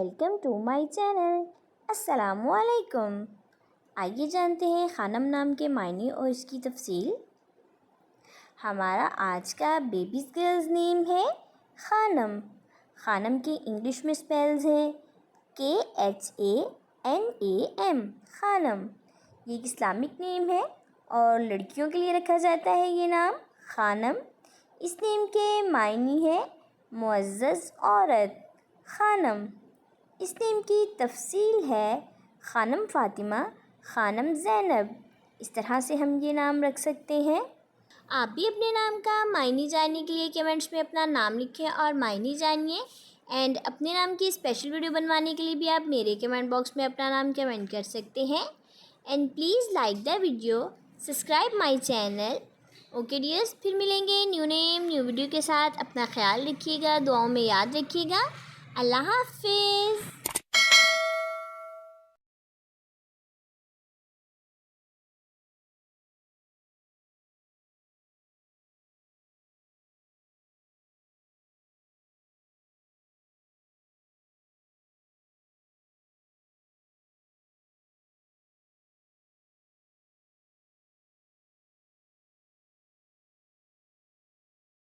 Welcome to my channel. अस्सलामुअलैकुम। आइए जानते हैं खानम नाम के मायने और इसकी तफसील। हमारा आज का बेबीज़ गर्ल्स नेम है खानम। खानम के इंग्लिश में स्पेल्स हैं KHANAM, खानम। ये एक इस्लामिक नेम है और लड़कियों के लिए रखा जाता है ये नाम खानम। इस नेम के मायने है मुअज़्ज़ज़ औरत, खानम। इस नेम की तफसील है खानम फ़ातिमा, खानम ज़ैनब। इस तरह से हम ये नाम रख सकते हैं। आप भी अपने नाम का मायने जानने के लिए कमेंट्स में अपना नाम लिखें और मायने जानिए। एंड अपने नाम की स्पेशल वीडियो बनवाने के लिए भी आप मेरे कमेंट बॉक्स में अपना नाम कमेंट कर सकते हैं। And please like the video, subscribe my channel. Okay dears, फिर मिलेंगे न्यू नेम न्यू वीडियो के साथ। अपना ख्याल रखिएगा, दुआओं में याद रखिएगा। अल्लाह हाफिज़।